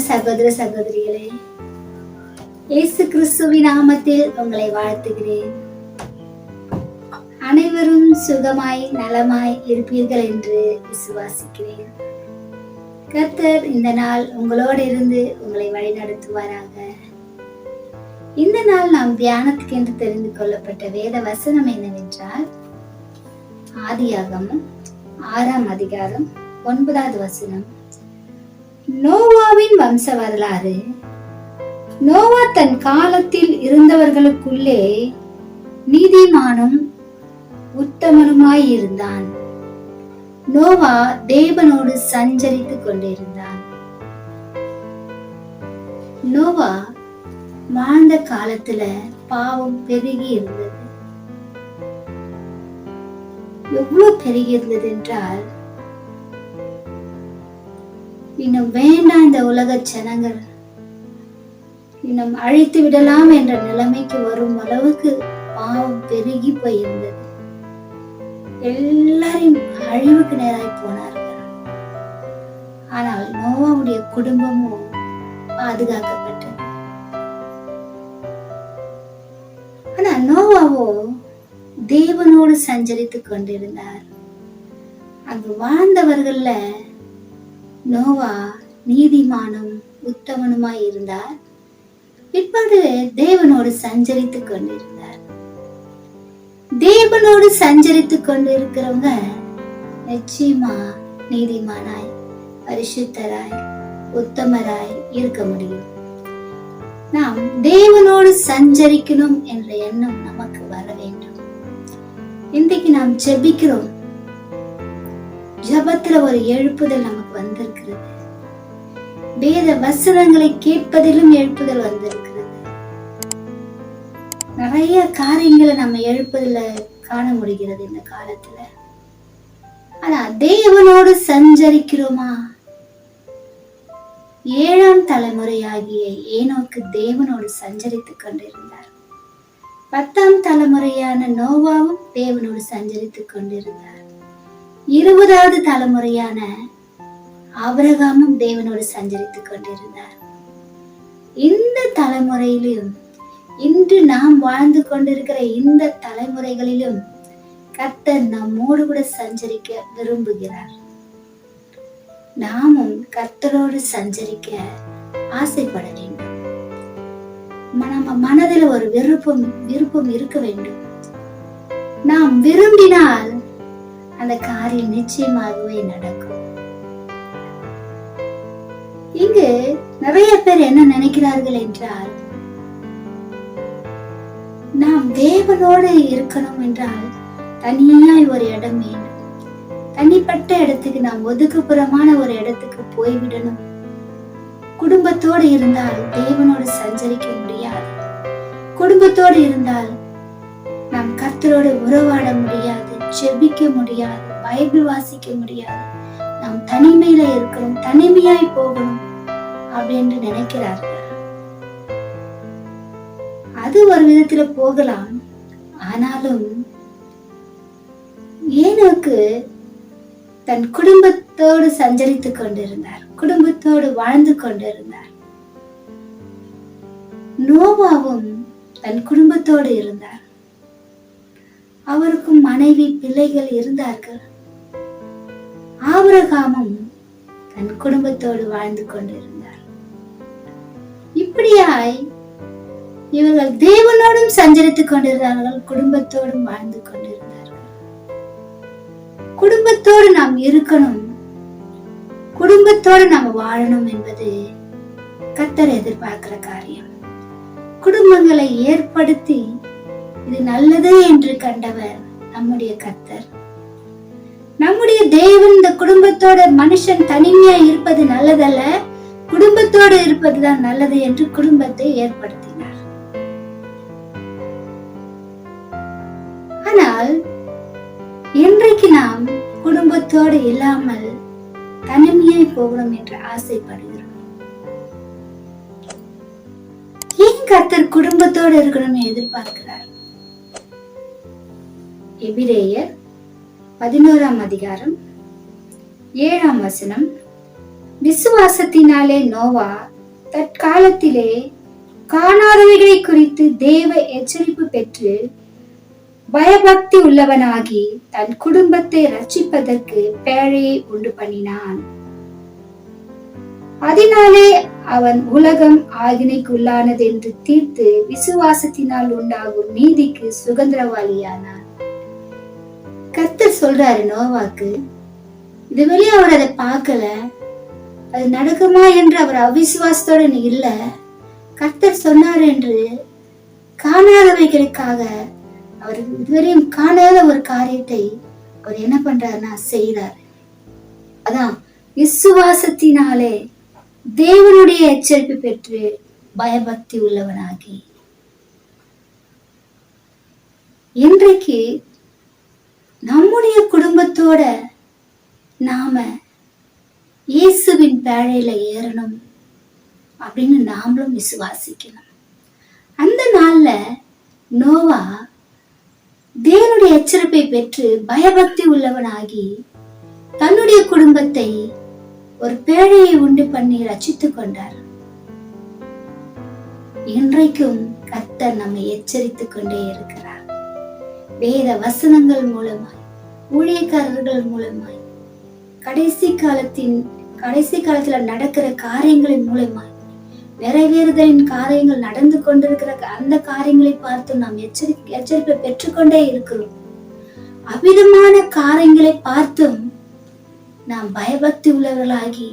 சகோதர சகோதரிகளே, இயேசு கிறிஸ்துவின் நாமத்தில் உங்களை வாழ்த்துகிறேன். அனைவரும் சுகமாய் நலமாய் இருப்பீர்கள் என்று விசுவாசிக்கிறேன். கர்த்தர் இந்த நாள் உங்களோடு இருந்து உங்களை வழிநடத்துவாராக. இந்த நாள் நாம் தியானத்துக்கு என்று தெரிந்து கொள்ளப்பட்ட வேத வசனம் என்னவென்றால், ஆதியாகமம் 6ஆம் அதிகாரம் 9வது வசனம். நோவாவின் வம்ச வரலாறு. நோவா தன் காலத்தில் இருந்தவர்களுக்குள்ளே நீதிமானும் உத்தமனுமாய் இருந்தான். நோவா தேவனோடு சஞ்சரித்துக் கொண்டிருந்தான். நோவா வாழ்ந்த காலத்துல பாவம் பெருகி இருந்தது. எவ்வளவு பெருகி இருந்தது என்றால், இன்னும் வேண்டாம் இந்த உலக ஜனங்கள், இன்னும் அழித்து விடலாம் என்ற நிலைமைக்கு வரும் அளவுக்கு பாவம் பெருகி போயிருந்தது. எல்லாரும் அழிவுக்கு நேராய் போனார்கள். ஆனால் நோவாவுடைய குடும்பமும் பாதுகாக்கப்பட்டது. ஆனா நோவாவோ தேவனோடு சஞ்சரித்துக் கொண்டிருந்தார். அங்கு வாழ்ந்தவர்கள்ல நோவா நீதிமானும் உத்தமனுமாய் இருந்தார். பிற்பாடு தேவனோடு சஞ்சரித்துக் கொண்டிருந்தார். தேவனோடு சஞ்சரித்துக் கொண்டிருக்கிறவங்க நிச்சயமா நீதிமானாய், பரிசுத்தராய், உத்தமராய் இருக்க முடியும். நாம் தேவனோடு சஞ்சரிக்கணும் என்ற எண்ணம் நமக்கு வர வேண்டும். இன்றைக்கு நாம் ஜெபிக்கிறோம். ஜபத்துல ஒரு எழுப்புதல் நமக்கு வந்திருக்கிறது. வேத வசனங்களை கேட்பதிலும் எழுப்புதல் வந்திருக்கிறது. நிறைய காரியங்களை நம்ம எழுப்புதல காண முடிகிறது இந்த காலத்துல. ஆனா தேவனோடு சஞ்சரிக்கிறோமா? 7ஆம் தலைமுறையாகிய ஏனோக்கு தேவனோடு சஞ்சரித்துக் கொண்டிருந்தார். 10ஆம் தலைமுறையான நோவாவும் தேவனோடு சஞ்சரித்துக் கொண்டிருந்தார். 20வது தலைமுறையான ஆபிரகாமும் தேவனோடு சஞ்சரித்துக் கொண்டிருந்தார். இந்த தலைமுறையிலும், இன்று நாம் வாழ்ந்து கொண்டிருக்கிற இந்த தலைமுறைகளிலும் கர்த்தர் நம்மோடு கூட சஞ்சரிக்க விரும்புகிறார். நாமும் கர்த்தரோடு சஞ்சரிக்க ஆசைப்பட வேண்டும். நம்ம மனதில் ஒரு விருப்பம் இருக்க வேண்டும். நாம் விரும்பினால் அந்த காரியம் நிச்சயமாகவே நடக்கும். இங்கு நிறைய பேர் என்ன நினைக்கிறார்கள் என்றால், நாம் தேவனோடு இருக்கணும் என்றால் தனியாய் ஒரு இடம் வேண்டும். தனிப்பட்ட இடத்துக்கு நாம் ஒதுக்குப்புறமான ஒரு இடத்துக்கு போய்விடணும். குடும்பத்தோடு இருந்தால் தேவனோடு சஞ்சரிக்க முடியாது. குடும்பத்தோடு இருந்தால் நாம் கர்த்தரோடு உறவாட முடியாது, ஜெபிக்க முடியாது, பைபிள் வாசிக்க முடியாது. நாம் தனிமையில இருக்கிறோம், தனிமையாய் போகணும் அப்படின்னு நினைக்கிறார்கள். அது ஒரு விதத்துல போகலாம். ஆனாலும் ஏனோக்கு தன் குடும்பத்தோடு சஞ்சரித்துக் கொண்டிருந்தார், குடும்பத்தோடு வாழ்ந்து கொண்டிருந்தார். நோவாவும் தன் குடும்பத்தோடு இருந்தார். அவருக்கும் மனைவி, பிள்ளைகள் இருந்தார்கள். ஆபிரகாமும் தன் குடும்பத்தோடு வாழ்ந்து கொண்டிருந்தார். இப்படியாய் இவர்கள் தேவனோடும் சஞ்சரித்துக் கொண்டிருந்தார்கள், குடும்பத்தோடும் வாழ்ந்து கொண்டிருந்தார்கள். குடும்பத்தோடு நாம் இருக்கணும், குடும்பத்தோடு நாம் வாழணும் என்பது கர்த்தர் எதிர்பார்க்கிற காரியம். குடும்பங்களை ஏற்படுத்தி இது நல்லது என்று கண்டவர் நம்முடைய கர்த்தர். நம்முடைய தேவன் இந்த குடும்பத்தோட, மனுஷன் தனிமையா இருப்பது நல்லதல்ல, குடும்பத்தோடு இருப்பதுதான் நல்லது என்று குடும்பத்தை ஏற்படுத்தினார். ஆனால் இன்றைக்கு நாம் குடும்பத்தோடு இல்லாமல் தனிமையாய் போகணும் என்று ஆசைப்படுகிறோம். ஏன் கர்த்தர் குடும்பத்தோடு இருக்கணும்னு எதிர்பார்க்கிறார்? எபிரேயர் 11ஆம் அதிகாரம் 7ஆம் வசனம். விசுவாசத்தினாலே நோவா தற்காலத்திலே காணாதவைகளை குறித்து தேவ எச்சரிப்பு பெற்று பயபக்தி உள்ளவனாகி தன் குடும்பத்தை ரட்சிப்பதற்கு பேழையை உண்டு பண்ணினான். அதனாலே அவன் உலகம் ஆகினைக்குள்ளானது என்று தீர்த்து விசுவாசத்தினால் உண்டாகும் நீதிக்கு சுதந்திரவாளியானான். கர்த்தர் சொல்றாரு நோவாக்கு, இதுவரை அவர் அதை பார்க்கல, அது நடக்குமா என்று அவர் அவிசுவாசத்தோட இல்ல, கர்த்தர் சொன்னார் என்று காணாதவைகளுக்காக அவர் இதுவரையும் காணாத ஒரு காரியத்தை அவர் என்ன பண்றாருன்னா செய்யறாரு. அதான் விசுவாசத்தினாலே தேவனுடைய எச்சரிப்பு பெற்று பயபக்தி உள்ளவனாகி. இன்றைக்கு நம்முடைய குடும்பத்தோட நாம இயேசுவின் பேழையில ஏறணும் அப்படின்னு நாமளும் விசுவாசிக்கணும். அந்த நாள்ல நோவா தேவனுடைய எச்சரிப்பை பெற்று பயபக்தி உள்ளவனாகி தன்னுடைய குடும்பத்தை ஒரு பேழையை உண்டு பண்ணி ரட்சித்துக் கொண்டார். இன்றைக்கும் கர்த்தர் நம்மை எச்சரித்துக் கொண்டே இருக்கிறார். வேத வசனங்கள் மூலமாய், ஊழியக்காரர்கள் மூலமாய், கடைசி காலத்துல நடக்கிற காரியங்களின் மூலமாய், நிறைவேறுதலின் காரியங்கள் நடந்து கொண்டிருக்கிற அந்த காரியங்களை பார்த்து நாம் எச்சரிப்பை பெற்றுக்கொண்டே இருக்கிறோம். அவ்விதமான காரியங்களை பார்த்தும் நாம் பயபக்தி உள்ளவர்களாகி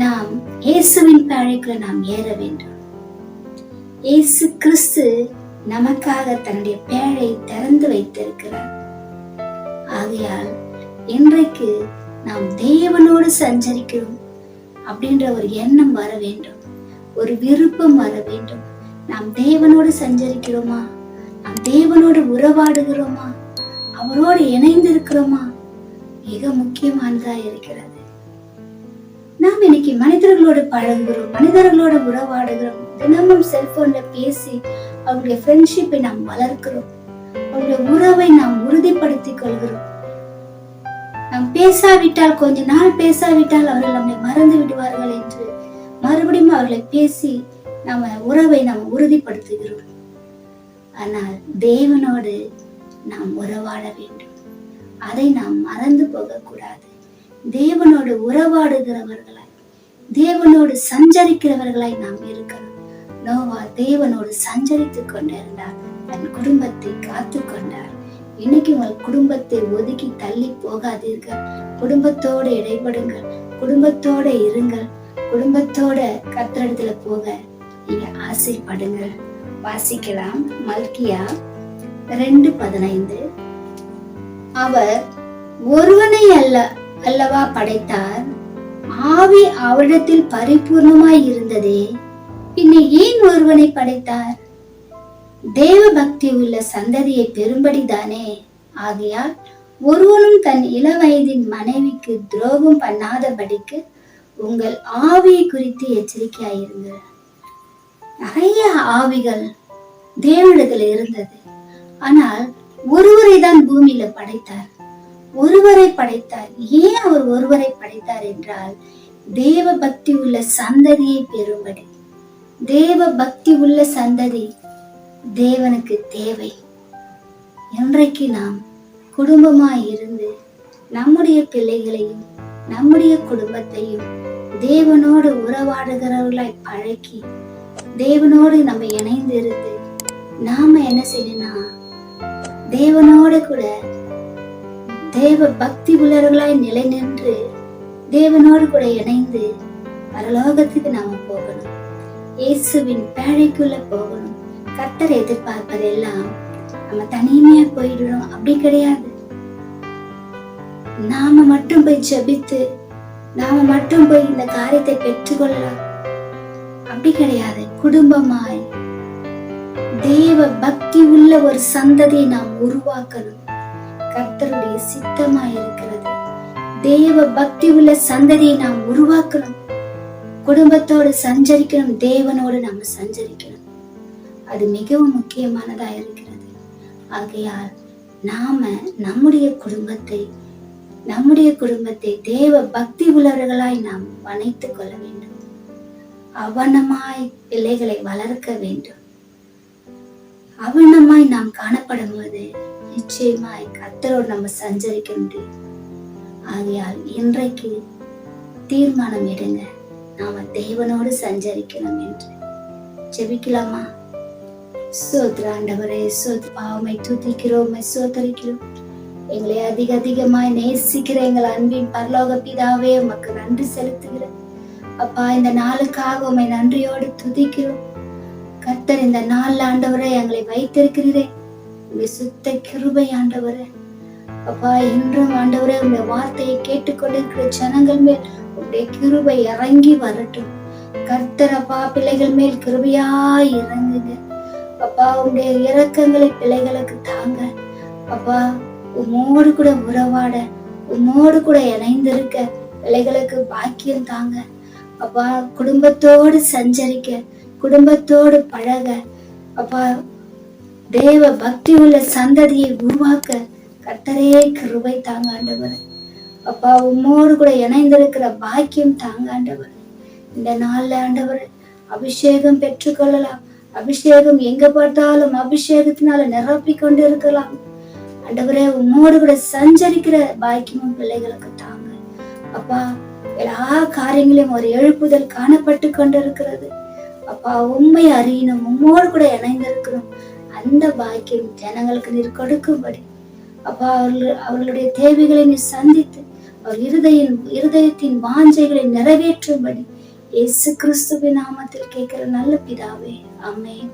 நாம் இயேசுவின் பேழைக்குள்ள நாம் ஏற வேண்டும். இயேசு கிறிஸ்து நமக்காக தன்னுடைய பேழை திறந்து வைத்திருக்கிறார். ஆகையால் இன்றைக்கு நாம் தேவனோடு சஞ்சரிக்கிறோம் அப்படின்ற ஒரு எண்ணம் வர வேண்டும், ஒரு விருப்பம் வர வேண்டும். நாம் தேவனோடு சஞ்சரிக்கிறோமா? நாம் தேவனோடு உறவாடுகிறோமா? அவரோடு இணைந்து இருக்கிறோமா? மிக முக்கியமானதா இருக்கிறது. நாம் இன்னைக்கு மனிதர்களோடு பழகுகிறோம், மனிதர்களோடு உறவாடுகிறோம், தினமும் செல்போன்ல பேசி அவருடைய ஃப்ரெண்ட்ஷிப்பை நாம் வளர்க்கிறோம், அவருடைய உறவை நாம் உறுதிப்படுத்திக் கொள்கிறோம். நாம் பேசாவிட்டால், கொஞ்ச நாள் பேசாவிட்டால் அவர்கள் நம்மை மறந்து விடுவார்கள் என்று மறுபடியும் அவர்களை பேசி நம்ம உறவை நாம் உறுதிப்படுத்துகிறோம். ஆனால் தேவனோடு நாம் உறவாட வேண்டும். அதை நாம் மறந்து போக கூடாது. தேவனோடு உறவாடுகிறவர்களாய், தேவனோடு சஞ்சரிக்கிறவர்களாய் நாம் இருக்கணும். நோவா தேவனோடு சஞ்சரித்துக் கொண்டிருந்தார், தன் குடும்பத்தை காத்து கொண்டார். இன்னைக்கு உங்கள் குடும்பத்தை ஒதுக்கி தள்ளி போகாதீர்கள். குடும்பத்தோடு இடைபடுங்கள், குடும்பத்தோட இருங்கள், குடும்பத்தோட கர்த்தரிடத்துல போக நீங்க ஆசைப்படுங்கள். வாசிக்கலாம். மல்கியா 2:15. அவர் ஒருவனை அல்லவா படைத்தார், ஆவி அவரிடத்தில் பரிபூர்ணமாய் இருந்ததே, பின்ன ஏன் ஒருவனை படைத்தார்? தேவ பக்தி உள்ள சந்ததியை பெரும்படிதானே. ஆகையால் ஒருவனும் தன் இளவயதின் மனைவிக்கு துரோகம் பண்ணாதபடிக்கு உங்கள் ஆவியை குறித்து எச்சரிக்கையாயிருங்கள். நிறைய ஆவிகள் தேவனிடத்தில் இருந்தது. ஆனால் ஒருவரை தான் பூமியில படைத்தார், ஒருவரை படைத்தார். ஏன் அவர் ஒருவரை படைத்தார் என்றால், தேவ பக்தி உள்ள சந்ததியை பெறும்படி. தேவ பக்தி உள்ள சந்ததி தேவனுக்கு தேவை. இன்றைக்கு நாம் குடும்பமாய் இருந்து நம்முடைய பிள்ளைகளையும் நம்முடைய குடும்பத்தையும் தேவனோடு உறவாடுகிறவர்களாய் பழக்கி தேவனோடு நம்ம இணைந்து இருந்து நாம என்ன செய்யணும்னா, தேவனோடு கூட தேவ பக்தி உள்ளவர்களாய் நிலை நின்று தேவனோடு கூட இணைந்து பரலோகத்துக்கு நாம போகணும். இயேசுவின் பேழைக்குள்ள போகணும். கர்த்தர் எதிர்பார்ப்பதெல்லாம் நம்ம தனிமையா போயிடணும் அப்படி கிடையாது. நாம மட்டும் போய் ஜெபித்து நாம மட்டும் போய் இந்த காரியத்தை பெற்றுக்கொள்ளலாம் அப்படி கிடையாது. குடும்பமாய் தேவ பக்தி உள்ள ஒரு சந்ததியை நாம் உருவாக்கணும். கர்த்தருடைய சித்தமாய் இருக்கிறது. தேவ பக்தி உள்ள சந்ததியை நாம் உருவாக்கணும். குடும்பத்தோடு சஞ்சரிக்கணும், தேவனோடு நம்ம சஞ்சரிக்கணும். அது மிகவும் முக்கியமானதா இருக்கிறது. ஆகையால் நாம நம்முடைய குடும்பத்தை தேவ பக்தி உள்ளவர்களாய் நாம் அணைத்துக் கொள்ள வேண்டும். அவனமாய் பிள்ளைகளை வளர்க்க வேண்டும். அவனமாய் நாம் காணப்படும் போது நிச்சயமாய் கர்த்தரோடு நம்ம சஞ்சரிக்க முடியும். ஆகையால் இன்றைக்கு தீர்மானம் எடுங்க, நாம தேவனோடு சஞ்சரிக்கணும் என்று. ஜெபிக்கலாமா? ஸ்தோத்திர ஆண்டவரே, பாவமை துதிக்கிறோம், சோதரிக்கிறோம். எங்களை அதிகமாய் நேசிக்கிற எங்கள் அன்பின் பரலோக பிதாவே, உமக்கு நன்றி செலுத்துகிறேன். அப்பா, இந்த நாளுக்காக உம்மை நன்றியோடு துதிக்கிறோம். கர்த்தர், இந்த நாள் ஆண்டவரே எங்களை வைத்திருக்கிறீரே, உங்க சுத்த கிருபை ஆண்டவரே. அப்பா, இன்றும் ஆண்டவரே உங்களுடைய வார்த்தையை கேட்டுக்கொண்டிருக்கிற ஜனங்கள் மேல் உங்களுடைய கிருபை இறங்கி வரட்டும். கர்த்தர் அப்பா, பிள்ளைகள் மேல் கிருபையாய் இறங்குங்க. அப்பா, உங்களுடைய இரக்கங்களை பிள்ளைகளுக்கு தாங்க. அப்பா, உம்மோடு கூட உறவாட, உம்மோடு கூட இணைந்திருக்க பிள்ளைகளுக்கு பாக்கியம் தாங்க. அப்பா, குடும்பத்தோடு சஞ்சரிக்க, குடும்பத்தோடு பழக, அப்பா, தேவ பக்தி உள்ள சந்ததியை உருவாக்க கர்த்தரே கிருபை தாங்க ஆண்டவர். அப்பா, உம்மோடு கூட இணைந்திருக்கிற பாக்கியம் தாங்க ஆண்டவர். இந்த நாள்ல ஆண்டவர் அபிஷேகம் பெற்றுக்கொள்ளலாம். அபிஷேகம் எங்க பார்த்தாலும் அபிஷேகத்தினால நிரப்பி கொண்டு இருக்கலாம் ஆண்டவரே. உம்மோடு கூட சஞ்சரிக்கிற பாக்கியமும் பிள்ளைகளுக்கு தாங்க. அப்பா, எல்லா காரியங்களையும் ஒரு எழுப்புதல் காணப்பட்டு கொண்டிருக்கிறது. அப்பா, உண்மை அறியணும், உம்மோடு கூட இணைந்திருக்கணும். அந்த பாக்கியம் ஜனங்களுக்கு நீர் கொடுக்கும்படி அப்பா, அவர்களுடைய தேவைகளை நீ சந்தித்து அவர் இருதயத்தின் வாஞ்சைகளை நிறைவேற்றும்படி இயேசு கிறிஸ்துவின் நாமத்தில் கேட்கிற நல்ல பிதாவே, ஆமென்.